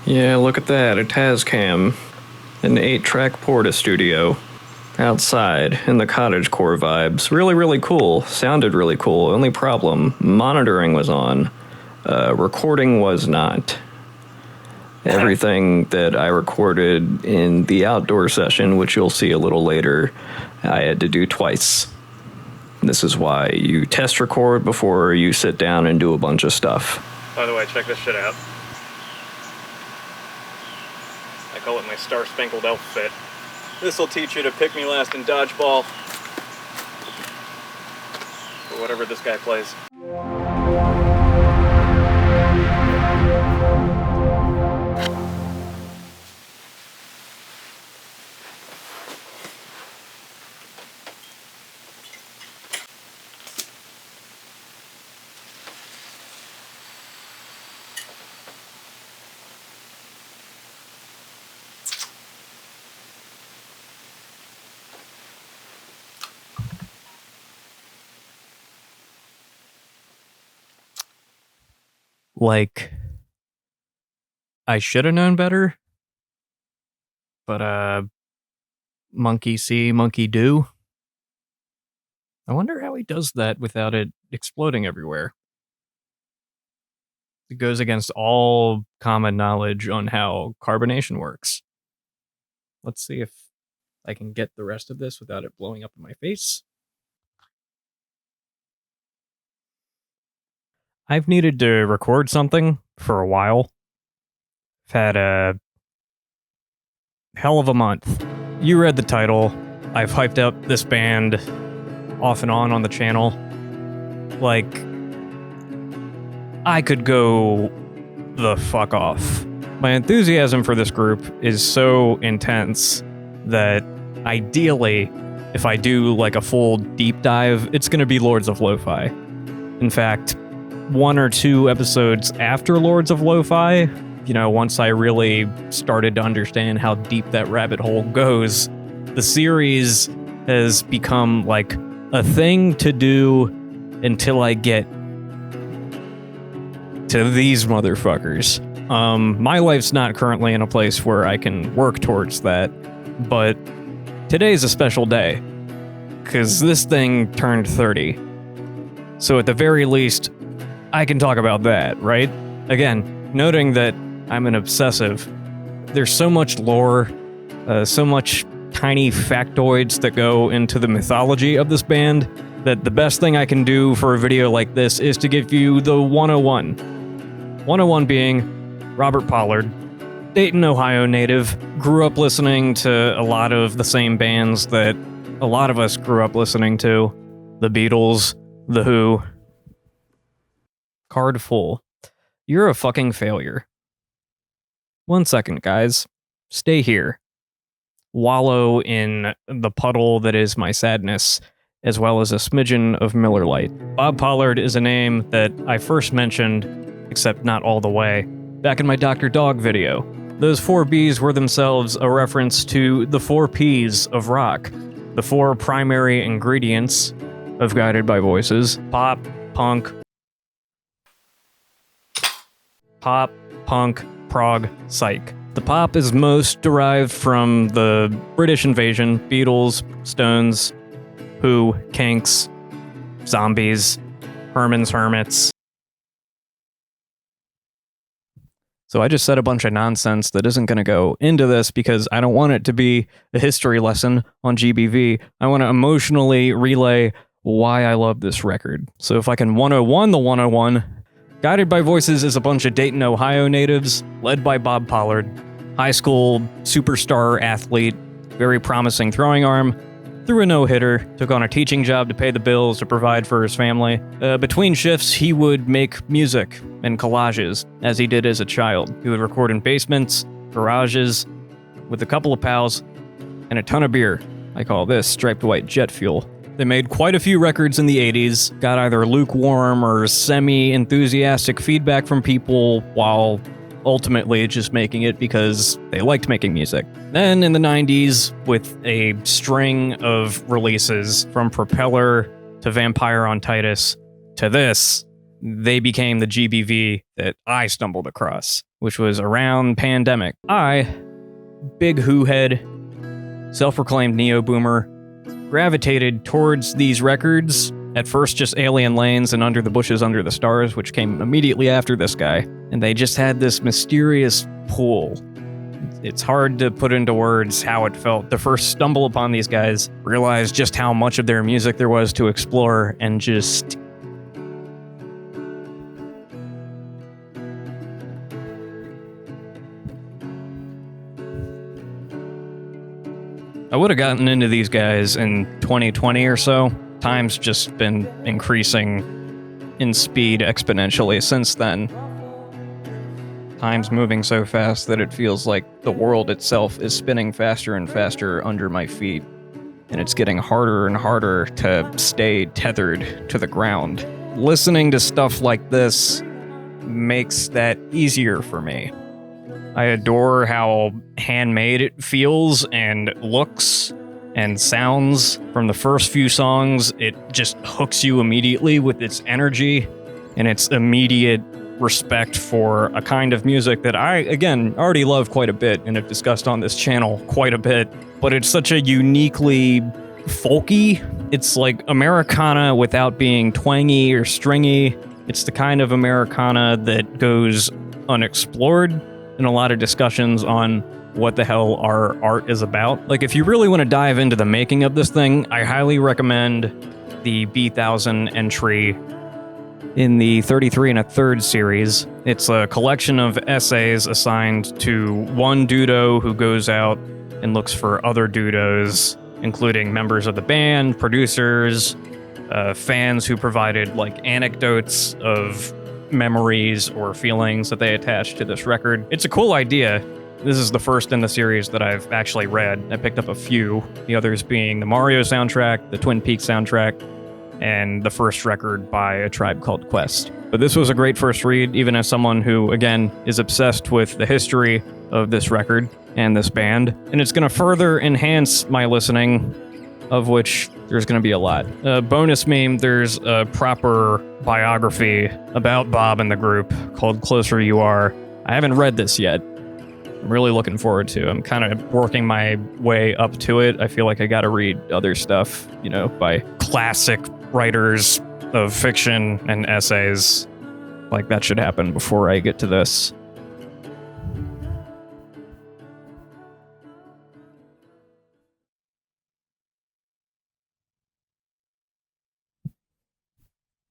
Yeah, look at that, a Tascam. An 8-track Porta Studio. Outside, in the cottagecore vibes. Really, really cool. Sounded really cool. Only problem, monitoring was on. Recording was not. Everything that I recorded in the outdoor session, which you'll see a little later, I had to do twice. This is why you test record before you sit down and do a bunch of stuff. By the way, check this shit out. I call it my star-spangled elf fit. This'll teach you to pick me last in dodgeball. Or whatever this guy plays. Like, I should have known better, but, monkey see, monkey do. I wonder how he does that without it exploding everywhere. It goes against all common knowledge on how carbonation works. Let's see if I can get the rest of this without it blowing up in my face. I've needed to record something for a while. I've had a hell of a month. You read the title. I've hyped up this band off and on the channel. Like, I could go the fuck off. My enthusiasm for this group is so intense that ideally, if I do like a full deep dive, it's going to be Lords of Lo-Fi. In fact, 1 or 2 episodes after Lords of Lo-Fi, you know, once I really started to understand how deep that rabbit hole goes, the series has become like a thing to do until I get to these motherfuckers. My life's not currently in a place where I can work towards that, but today's a special day, because this thing turned 30. So at the very least, I can talk about that, right? Again, noting that I'm an obsessive, there's so much lore, so much tiny factoids that go into the mythology of this band, that the best thing I can do for a video like this is to give you the 101. 101 being Robert Pollard, Dayton, Ohio native, grew up listening to a lot of the same bands that a lot of us grew up listening to. The Beatles, The Who. Card full. You're a fucking failure. 1 second, guys. Stay here. Wallow in the puddle that is my sadness, as well as a smidgen of Miller Lite. Bob Pollard is a name that I first mentioned, except not all the way, back in my Dr. Dog video. Those 4 Bs were themselves a reference to the 4 Ps of rock, the 4 primary ingredients of Guided by Voices: pop, punk, prog, psych. The pop is most derived from the British Invasion, Beatles, Stones, Who, Kinks, Zombies, Herman's Hermits. So I just said a bunch of nonsense that isn't going to go into this because I don't want it to be a history lesson on GBV. I want to emotionally relay why I love this record. So if I can 101 the 101, Guided by Voices is a bunch of Dayton, Ohio natives, led by Bob Pollard, high school superstar athlete, very promising throwing arm, threw a no-hitter, took on a teaching job to pay the bills to provide for his family. Between shifts, he would make music and collages, as he did as a child. He would record in basements, garages, with a couple of pals, and a ton of beer. I call this striped white jet fuel. They made quite a few records in the 80s, got either lukewarm or semi-enthusiastic feedback from people, while ultimately just making it because they liked making music. Then in the 90s, with a string of releases from Propeller to Vampire on Titus to this, they became the GBV that I stumbled across, which was around pandemic. I, big Who head, self-proclaimed neo-boomer, gravitated towards these records, at first just Alien Lanes and Under the Bushes, Under the Stars, which came immediately after this guy, and they just had this mysterious pull. It's hard to put into words how it felt to first stumble upon these guys, realize just how much of their music there was to explore, and just... I would have gotten into these guys in 2020 or so. Time's just been increasing in speed exponentially since then. Time's moving so fast that it feels like the world itself is spinning faster and faster under my feet, and it's getting harder and harder to stay tethered to the ground. Listening to stuff like this makes that easier for me. I adore how handmade it feels and looks and sounds. From the first few songs, it just hooks you immediately with its energy and its immediate respect for a kind of music that I, again, already love quite a bit and have discussed on this channel quite a bit, but it's such a uniquely folky. It's like Americana without being twangy or stringy. It's the kind of Americana that goes unexplored in a lot of discussions on what the hell our art is about. Like, if you really want to dive into the making of this thing, I highly recommend the B1000 entry in the 33 1/3 series. It's a collection of essays assigned to one dudo who goes out and looks for other dudos, including members of the band, producers, fans who provided like anecdotes of memories or feelings that they attach to this record. It's a cool idea. This is the first in the series that I've actually read. I picked up a few, the others being the Mario soundtrack, the Twin Peaks soundtrack, and the first record by A Tribe Called Quest. But this was a great first read, even as someone who, again, is obsessed with the history of this record and this band. And it's going to further enhance my listening, of which there's going to be a lot. Bonus meme, there's a proper biography about Bob and the group called Closer You Are. I haven't read this yet. I'm really looking forward to. I'm kind of working my way up to it. I feel like I got to read other stuff, by classic writers of fiction and essays. Like, that should happen before I get to this.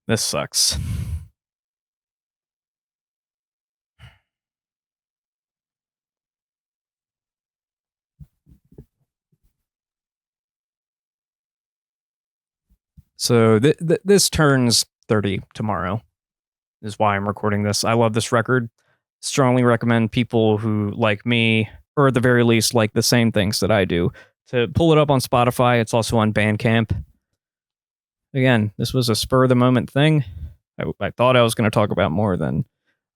This sucks. So this turns 30 tomorrow, is why I'm recording this. I love this record. Strongly recommend people who, like me, or at the very least like the same things that I do, to pull it up on Spotify. It's also on Bandcamp. Again, this was a spur-of-the-moment thing. I thought I was going to talk about more than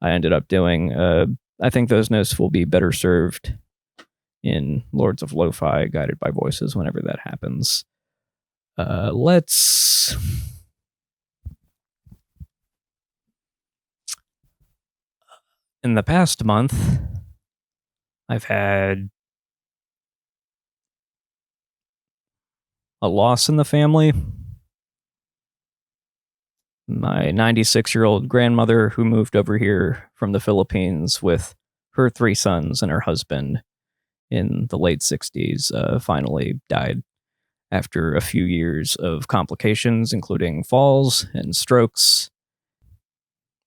I ended up doing. I think those notes will be better served in Lords of Lo-Fi, Guided by Voices, whenever that happens. Let's... In the past month, I've had a loss in the family. My 96-year-old grandmother, who moved over here from the Philippines with her 3 sons and her husband in the late 60s, finally died after a few years of complications, including falls and strokes.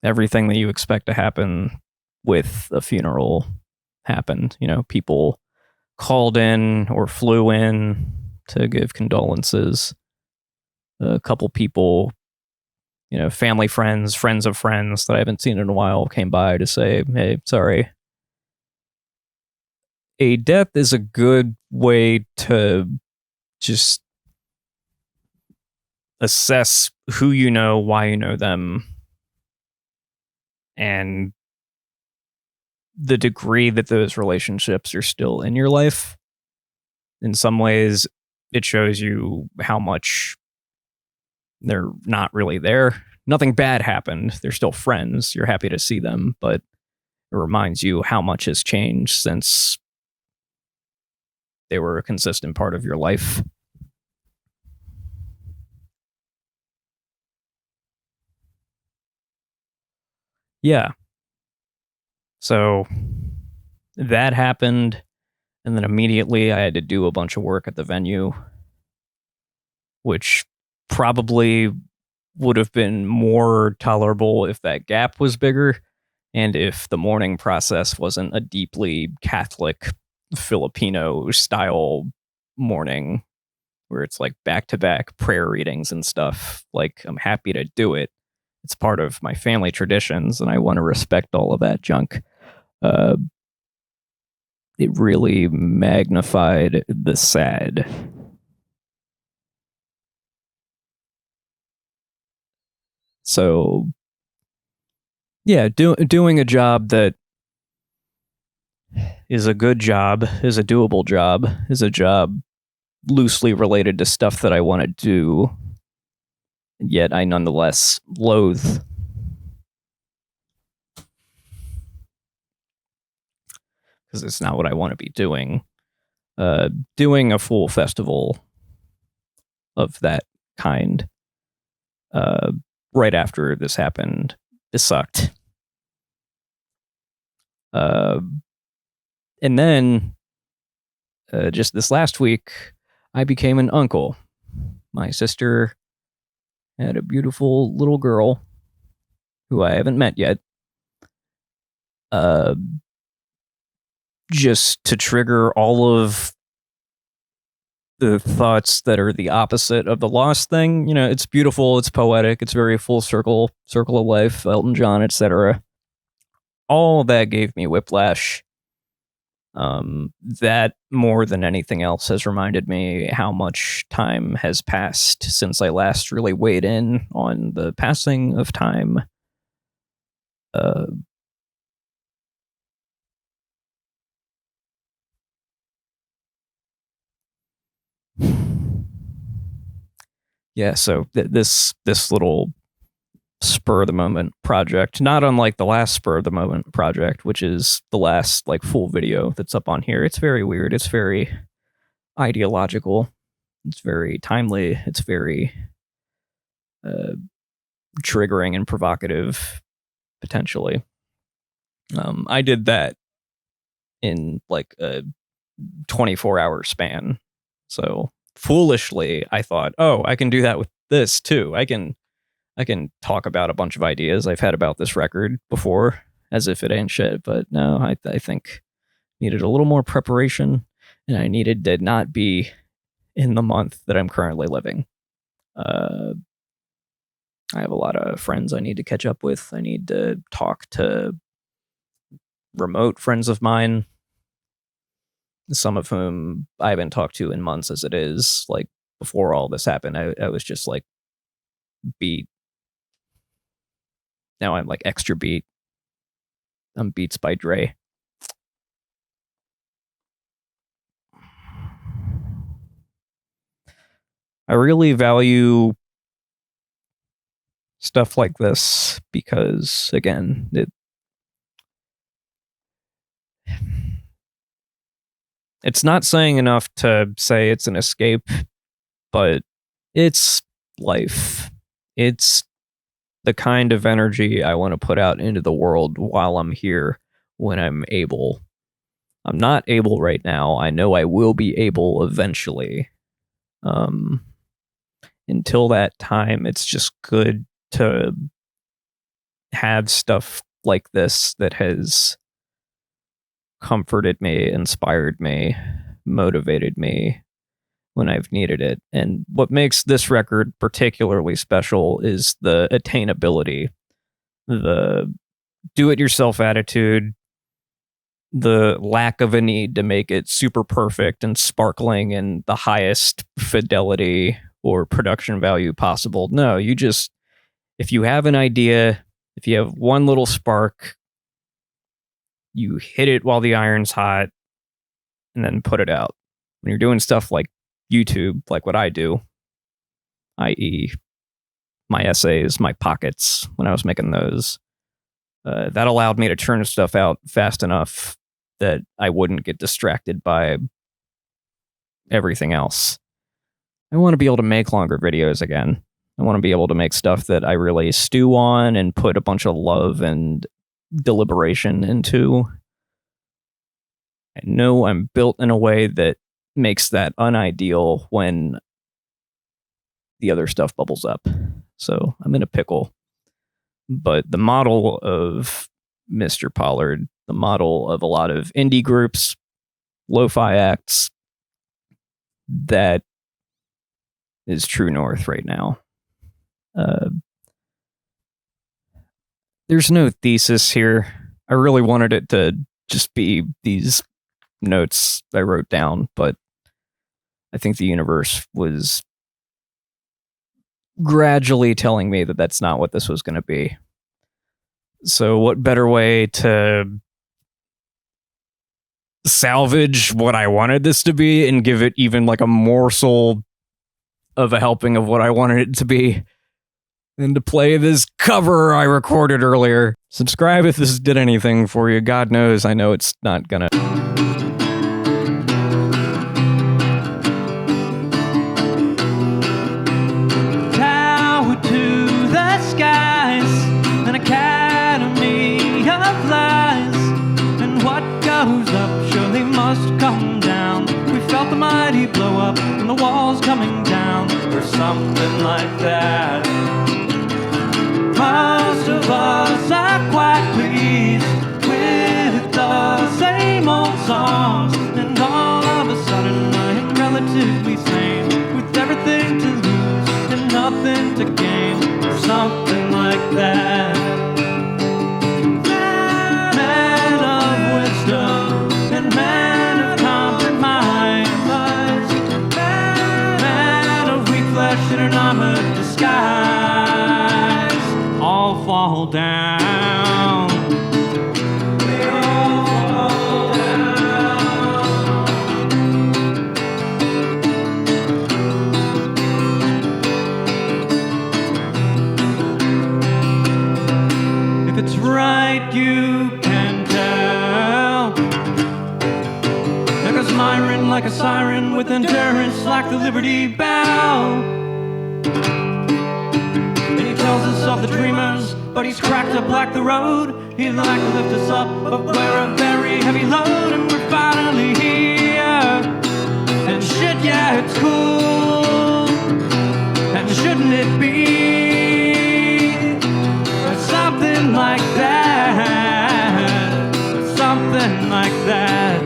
Everything that you expect to happen with a funeral happened. People called in or flew in to give condolences. A couple people, family friends of friends that I haven't seen in a while came by to say, hey, sorry. A death is a good way to just assess who you know, why you know them, and the degree that those relationships are still in your life. In some ways, it shows you how much they're not really there. nothing bad happened. They're still friends. You're happy to see them, but it reminds you how much has changed since they were a consistent part of your life. Yeah. So that happened, and then immediately I had to do a bunch of work at the venue, which probably would have been more tolerable if that gap was bigger and if the mourning process wasn't a deeply Catholic Filipino style mourning where it's like back-to-back prayer readings and stuff. Like, I'm happy to do it. It's part of my family traditions, and I want to respect all of that junk. It really magnified the sad. So, yeah, doing a job that is a good job, is a doable job, is a job loosely related to stuff that I want to do, yet I nonetheless loathe. Because it's not what I want to be doing. Doing a full festival of that kind right after this happened, this sucked. And then just this last week, I became an uncle. My sister had a beautiful little girl who I haven't met yet. Just to trigger all of the thoughts that are the opposite of the lost thing. You know, it's beautiful, it's poetic, it's very full circle of life, Elton John, etc. All that gave me whiplash. That more than anything else has reminded me how much time has passed since I last really weighed in on the passing of time. Yeah, so this little spur of the moment project, not unlike the last spur of the moment project, which is the last like full video that's up on here. It's very weird. It's very ideological. It's very timely. It's very triggering and provocative, potentially. I did that in like a 24-hour span. So foolishly, I thought, oh, I can do that with this too. I can talk about a bunch of ideas I've had about this record before as if it ain't shit. But no, I think needed a little more preparation, and I needed to not be in the month that I'm currently living. I have a lot of friends I need to catch up with. I need to talk to remote friends of mine, some of whom I haven't talked to in months as it is. Like, before all this happened, I was just like beat. Now I'm like extra beat. I'm Beats by Dre. I really value stuff like this because, again, it's not saying enough to say it's an escape, but it's life. It's the kind of energy I want to put out into the world while I'm here when I'm able. I'm not able right now. I know I will be able eventually. Until that time, it's just good to have stuff like this that has comforted me, inspired me, motivated me when I've needed it. And what makes this record particularly special is the attainability, the do-it-yourself attitude, the lack of a need to make it super perfect and sparkling and the highest fidelity or production value possible. No, you just, if you have an idea, if you have one little spark, you hit it while the iron's hot and then put it out. When you're doing stuff like YouTube, like what I do, i.e., my essays, my pockets when I was making those. That allowed me to churn stuff out fast enough that I wouldn't get distracted by everything else. I want to be able to make longer videos again. I want to be able to make stuff that I really stew on and put a bunch of love and deliberation into. I know I'm built in a way that makes that unideal when the other stuff bubbles up. So I'm in a pickle. But the model of Mr. Pollard, the model of a lot of indie groups, lo-fi acts, that is true north right now. There's no thesis here. I really wanted it to just be these notes I wrote down, but I think the universe was gradually telling me that that's not what this was going to be. So what better way to salvage what I wanted this to be and give it even like a morsel of a helping of what I wanted it to be than to play this cover I recorded earlier. Subscribe if this did anything for you. God knows, I know it's not gonna. Tower to the skies, an academy of lies, and what goes up surely must come down. We felt the mighty blow up and the walls coming down, or something like that. Most of us are quite pleased with the same old songs, and all of a sudden I am relatively sane, with everything to lose and nothing to gain, or something like that. Man of wisdom and man of compromise, man of weak flesh in an armored disguise, all fall down. We all fall down. If it's right, you can tell. There goes Myron like a siren, with endurance like the Liberty Bell. Tells us of the dreamers, but he's cracked up like the road. He'd like to lift us up, but we're a very heavy load, and we're finally here. And shit, yeah, it's cool. And shouldn't it be something like that? Something like that.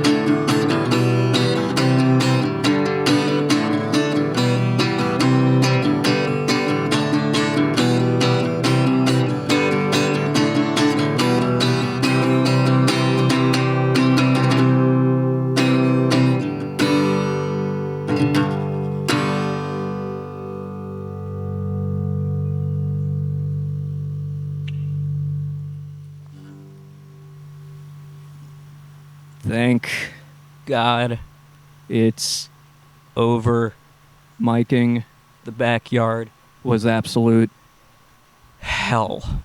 Thank God it's over. Miking the backyard was absolute hell.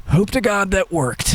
Hope to God that worked.